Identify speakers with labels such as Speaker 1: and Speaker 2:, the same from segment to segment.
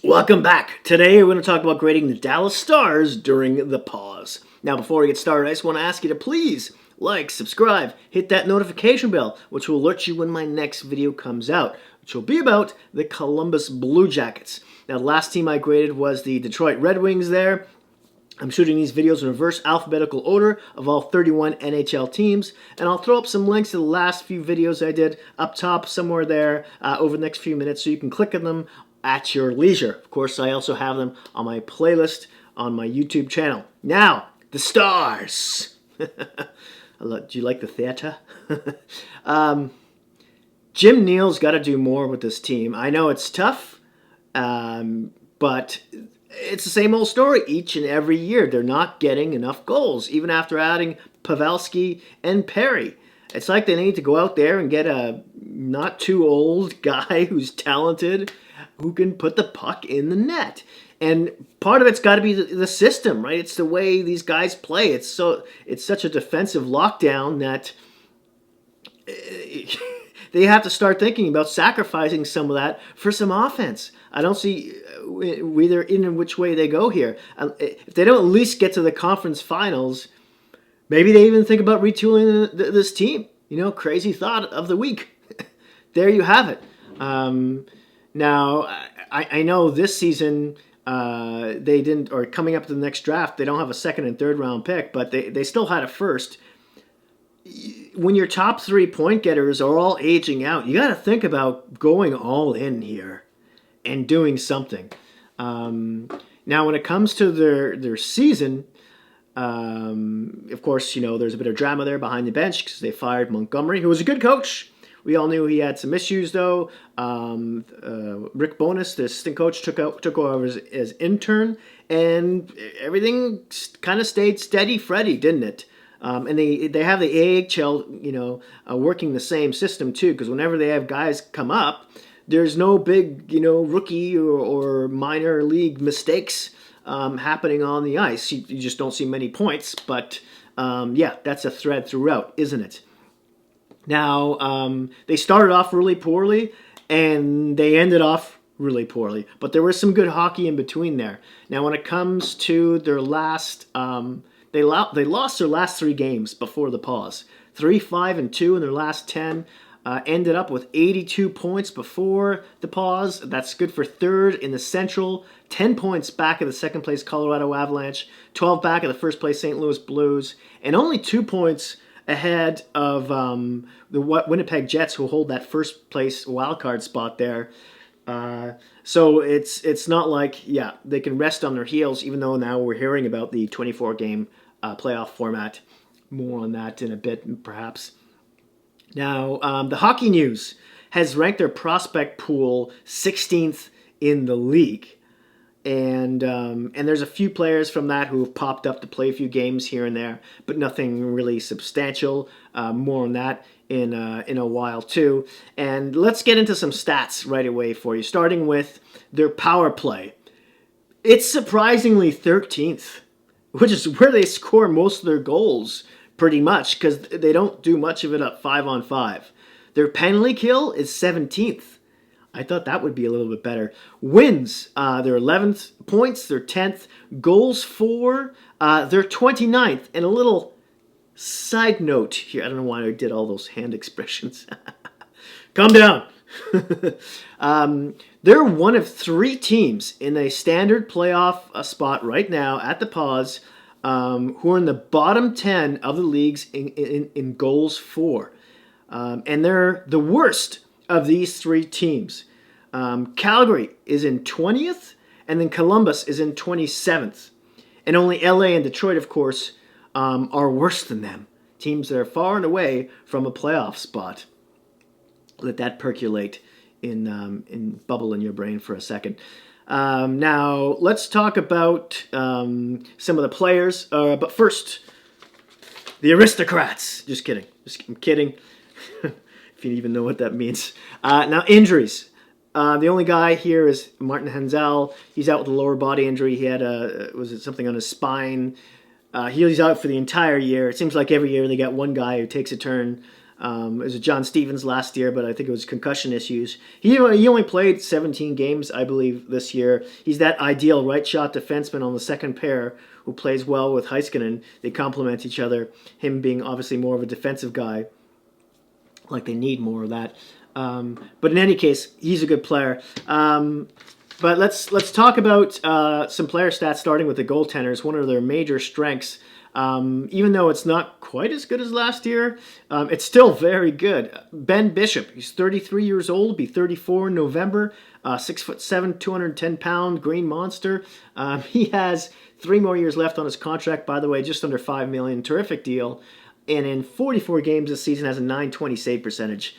Speaker 1: Welcome back. Today we're going to talk about grading the Dallas Stars during the pause. Now, before we get started, I just want to ask you to please like, subscribe, hit that notification bell, which will alert you when my next video comes out, which will be about the Columbus Blue Jackets. Now, the last team I graded was the Detroit Red Wings there. I'm shooting these videos in reverse alphabetical order of all 31 NHL teams, and I'll throw up some links to the last few videos I did up top somewhere there over the next few minutes so you can click on them at your leisure. Of course, I also have them on my playlist on my YouTube channel. Now, the Stars. Do you like the theater? Jim Neal's got to do more with this team. I know it's tough, but it's the same old story each and every year. They're not getting enough goals, even after adding Pavelski and Perry. It's like they need to go out there and get a not too old guy who's talented, who can put the puck in the net. And part of it's got to be the system, right? It's the way these guys play. It's such a defensive lockdown that they have to start thinking about sacrificing some of that for some offense. I don't see either in which way they go here. If they don't at least get to the conference finals, maybe they even think about retooling this team. Crazy thought of the week. There you have it. Now, I know this season they didn't, or coming up to the next draft, they don't have a second and third round pick, but they still had a first. When your top 3 point getters are all aging out, you got to think about going all in here and doing something. Now, when it comes to their season, of course, there's a bit of drama there behind the bench because they fired Montgomery, who was a good coach. We all knew he had some issues, though. Rick Bowness, the assistant coach, took over as intern, and everything kind of stayed steady Freddy, didn't it? And they have the AHL, working the same system, too, because whenever they have guys come up, there's no big, rookie or minor league mistakes happening on the ice. You just don't see many points, but that's a thread throughout, isn't it? Now, they started off really poorly, and they ended off really poorly. But there was some good hockey in between there. Now, when it comes to their last, they lost their last 3 games before the pause. 3-5-2 in their last 10. Ended up with 82 points before the pause. That's good for third in the Central. 10 points back of the second place Colorado Avalanche. 12 back of the first place St. Louis Blues. And only 2 points ahead of the Winnipeg Jets, who hold that first place wildcard spot there. So it's not like, they can rest on their heels, even though now we're hearing about the 24-game playoff format. More on that in a bit, perhaps. Now, the Hockey News has ranked their prospect pool 16th in the league. And there's a few players from that who have popped up to play a few games here and there, but nothing really substantial. More on that in a while too. And let's get into some stats right away for you, starting with their power play. It's surprisingly 13th, which is where they score most of their goals, pretty much, because they don't do much of it up 5-on-5. Their penalty kill is 17th. I thought that would be a little bit better. Wins, they're 11th. Points, they're 10th. Goals for, they're 29th. And a little side note here. I don't know why I did all those hand expressions. Calm down. They're one of 3 teams in a standard playoff spot right now at the pause who are in the bottom 10 of the leagues in goals for. And they're the worst of these 3 teams. Calgary is in 20th, and then Columbus is in 27th. And only LA and Detroit, of course, are worse than them. Teams that are far and away from a playoff spot. Let that percolate in bubble in your brain for a second. Now, let's talk about some of the players. But first, the aristocrats. Just kidding. I'm kidding. If you even know what that means. Now, injuries. The only guy here is Martin Hanzal. He's out with a lower body injury. He had something on his spine. He's out for the entire year. It seems like every year they got one guy who takes a turn It was John Stevens last year, but I think it was concussion issues. He only played 17 games, I believe, this year. He's that ideal right shot defenseman on the second pair who plays well with Heiskanen. They complement each other. Him being obviously more of a defensive guy, like they need more of that. But in any case, he's a good player. But let's talk about some player stats, starting with the goaltenders. One of their major strengths. Even though it's not quite as good as last year, it's still very good. Ben Bishop, he's 33 years old, be 34 in November. 6'7", 210-pound green monster. He has 3 more years left on his contract, by the way, just under $5 million. Terrific deal. And in 44 games this season has a .920 save percentage.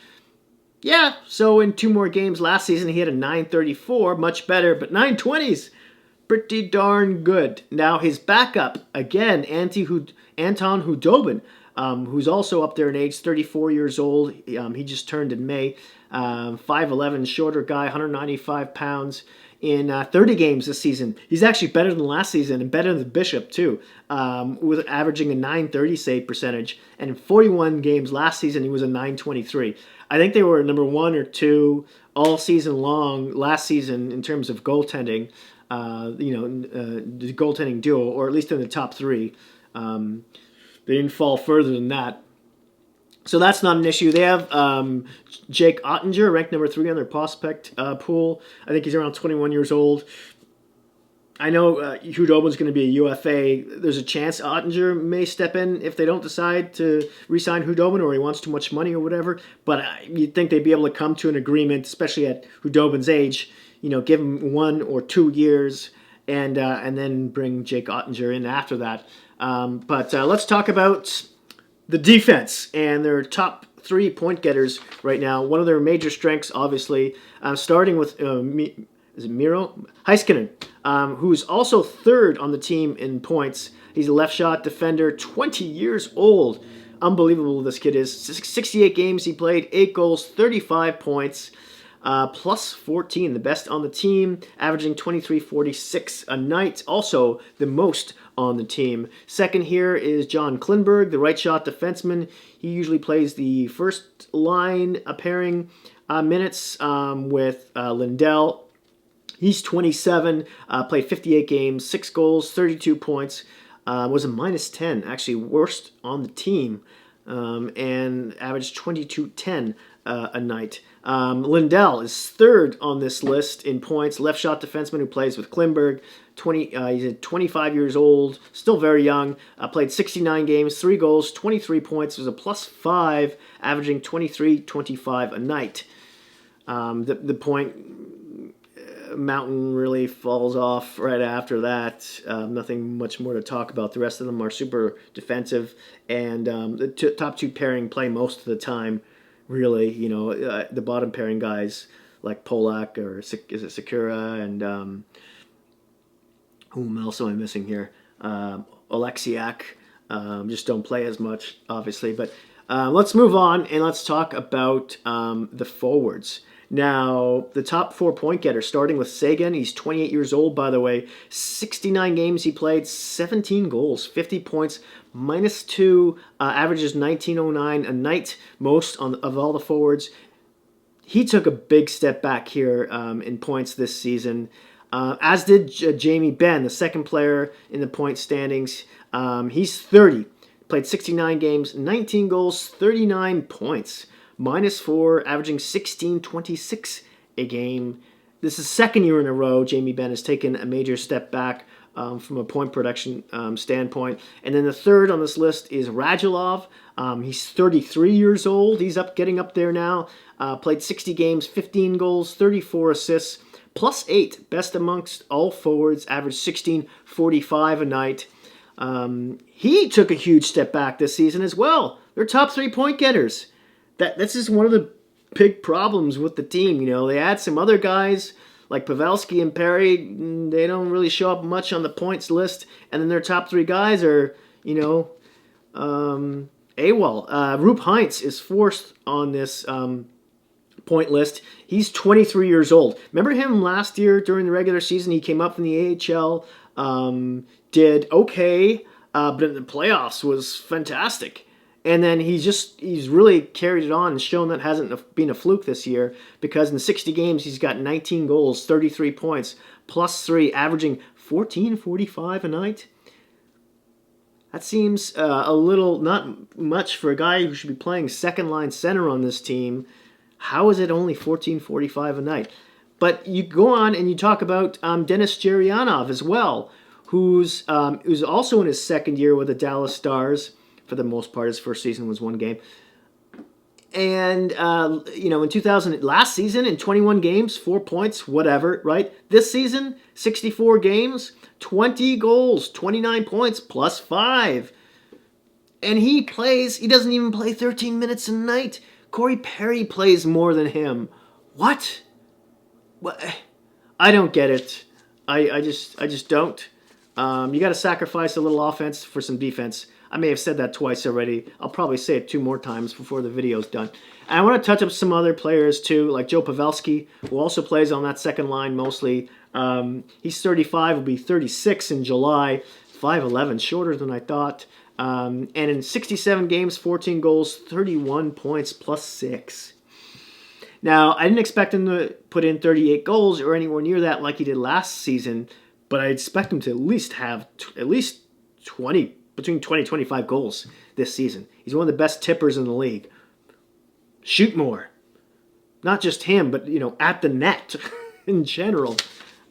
Speaker 1: Yeah, so in 2 more games last season he had a .934, much better, but .920's pretty darn good. Now his backup, again, Anton Khudobin, who's also up there in age, 34 years old. He just turned in May. 5'11", shorter guy, 195 pounds. In 30 games this season, he's actually better than last season and better than Bishop too, with averaging a .930 save percentage. And in 41 games last season, he was a .923. I think they were number 1 or 2 all season long last season in terms of goaltending. The goaltending duo, or at least in the top 3. They didn't fall further than that. So that's not an issue. They have Jake Ottinger, ranked number 3 on their prospect pool. I think he's around 21 years old. I know Khudobin's going to be a UFA. There's a chance Ottinger may step in if they don't decide to re-sign Khudobin, or he wants too much money or whatever. But you'd think they'd be able to come to an agreement, especially at Khudobin's age. Give him 1 or 2 years and then bring Jake Ottinger in after that. But let's talk about the defense and their top 3 point getters right now. One of their major strengths, obviously, starting with is it Miro Heiskanen, who's also 3rd on the team in points. He's a left shot defender, 20 years old. Unbelievable this kid is. 68 games he played, 8 goals, 35 points. Plus 14, the best on the team, averaging 23.46 a night, also the most on the team. Second here is John Klingberg, the right shot defenseman. He usually plays the first line pairing minutes with Lindell. He's 27, played 58 games, 6 goals, 32 points, was a -10, actually worst on the team, and averaged 22.10 a night. Lindell is 3rd on this list in points. Left shot defenseman who plays with Klingberg. He's 25 years old, still very young. Played 69 games, 3 goals, 23 points. Was a +5, averaging 23.25 a night. The point mountain really falls off right after that. Nothing much more to talk about. The rest of them are super defensive, and the top 2 pairing play most of the time. Really, the bottom pairing guys like Polak or is it Sakura and whom else am I missing here? Oleksiak just don't play as much, obviously. But let's move on and let's talk about the forwards. Now, the top 4 point getters, starting with Seguin. He's 28 years old, by the way. 69 games he played, 17 goals, 50 points, -2, averages 19.09 a night, most of all the forwards. He took a big step back here in points this season, as did Jamie Benn, the second player in the point standings. He's 30, played 69 games, 19 goals, 39 points. -4, averaging 16.26 a game. This is 2nd year in a row Jamie Benn has taken a major step back from a point production standpoint. And then the 3rd on this list is Radulov. He's 33 years old. He's getting up there now. Played 60 games, 15 goals, 34 assists, +8. Best amongst all forwards, averaged 16.45 a night. He took a huge step back this season as well. They're top 3 point getters. That's just one of the big problems with the team. They add some other guys like Pavelski and Perry. They don't really show up much on the points list. And then their top 3 guys are, AWOL. Rupe Hintz is 4th on this point list. He's 23 years old. Remember him last year during the regular season? He came up in the AHL, did okay, but in the playoffs was fantastic. And then he's really carried it on and shown that hasn't been a fluke this year, because in 60 games he's got 19 goals, 33 points, plus 3, averaging 14.45 a night. That seems a little not much for a guy who should be playing second line center on this team. How is it only 14.45 a night? But you go on and you talk about Denis Gurianov as well, who's also in his second year with the Dallas Stars. For the most part, his first season was one game. And, last season, in 21 games, 4 points, whatever, right? This season, 64 games, 20 goals, 29 points, plus 5. And he doesn't even play 13 minutes a night. Corey Perry plays more than him. What? I don't get it. I just don't. You got to sacrifice a little offense for some defense. I may have said that twice already. I'll probably say it 2 more times before the video's done. And I want to touch up some other players too, like Joe Pavelski, who also plays on that second line mostly. He's 35, will be 36 in July. 5'11", shorter than I thought. And in 67 games, 14 goals, 31 points, plus 6. Now, I didn't expect him to put in 38 goals or anywhere near that like he did last season, but I expect him to at least have at least 20, between 20 and 25 goals this season. He's one of the best tippers in the league. Shoot more. Not just him, but, at the net in general.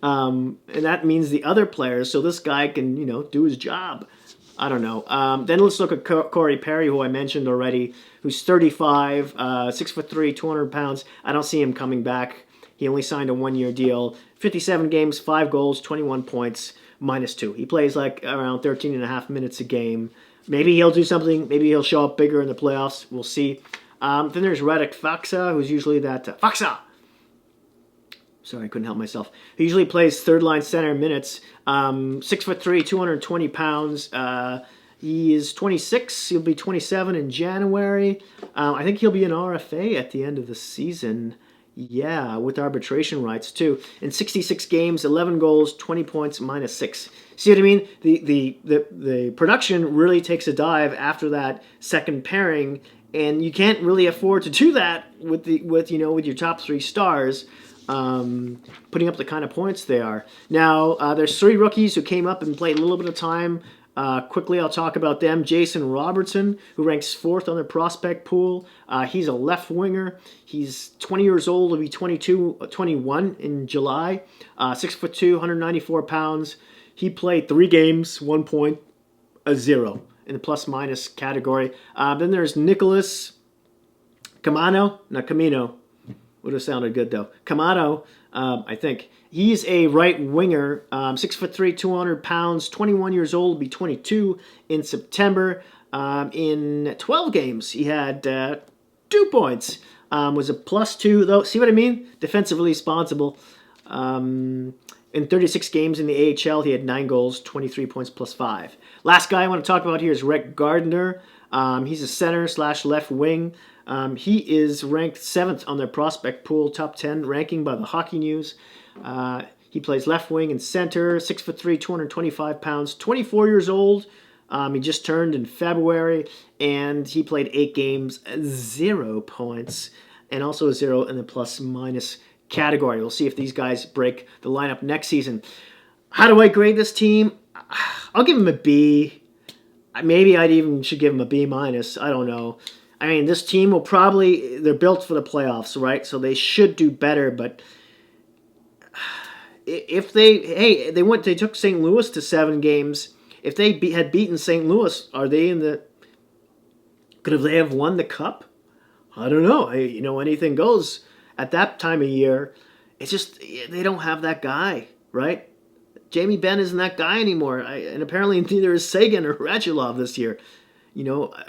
Speaker 1: And that means the other players, so this guy can, do his job. I don't know. Then let's look at Corey Perry, who I mentioned already, who's 35, 6'3", 200 pounds. I don't see him coming back. He only signed a 1-year deal. 57 games, 5 goals, 21 points, minus 2. He plays like around 13 and a half minutes a game. Maybe he'll do something. Maybe he'll show up bigger in the playoffs. We'll see. Then there's Radek Faksa, who's usually that... Faksa! Sorry, I couldn't help myself. He usually plays third-line center minutes. 6'3", 220 pounds. He is 26. He'll be 27 in January. I think he'll be an RFA at the end of the season. Yeah, with arbitration rights, too. In 66 games, 11 goals, 20 points, minus 6. See what I mean? The production really takes a dive after that second pairing, and you can't really afford to do that with your top 3 stars. Putting up the kind of points they are. Now, there's 3 rookies who came up and played a little bit of time. Quickly, I'll talk about them. Jason Robertson, who ranks 4th on their prospect pool. He's a left winger. He's 20 years old. He'll be 21 in July. 6'2", 194 pounds. He played 3 games, 1 point, a 0 in the plus-minus category. Then there's Nicholas Camano. Would have sounded good, though. Camano, I think. He's a right winger, 6'3", 200 pounds, 21 years old, will be 22 in September. In 12 games, he had 2 points. Was a +2, though. See what I mean? Defensively responsible. In 36 games in the AHL, he had 9 goals, 23 points, +5. Last guy I want to talk about here is Rick Gardner. He's a center/left wing. He is ranked 7th on their prospect pool, top 10 ranking by the Hockey News. He plays left wing and center, 6'3", 225 pounds, 24 years old. He just turned in February, and he played 8 games, 0 points, and also a 0 in the plus-minus category. We'll see if these guys break the lineup next season. How do I grade this team? I'll give him a B. Maybe I even should give him a B-. I don't know. I mean, this team will they're built for the playoffs, right? So they should do better, but if they took St. Louis to 7 games. If they had beaten St. Louis, could they have won the cup? I don't know. Anything goes at that time of year. It's just, they don't have that guy, right? Jamie Benn isn't that guy anymore. And apparently neither is Sagan or Radulov this year.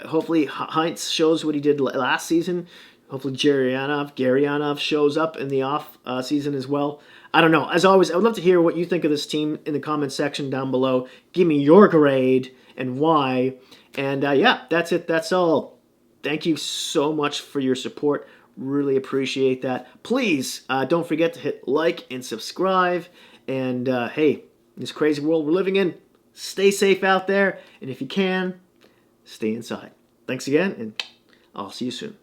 Speaker 1: Hopefully Heinz shows what he did last season. Hopefully Gurianov shows up in the off season as well. I don't know. As always, I would love to hear what you think of this team in the comment section down below. Give me your grade and why. And that's it. That's all. Thank you so much for your support. Really appreciate that. Please don't forget to hit like and subscribe. And hey, in this crazy world we're living in, stay safe out there. And if you can, stay inside. Thanks. Thanks again, and I'll see you soon.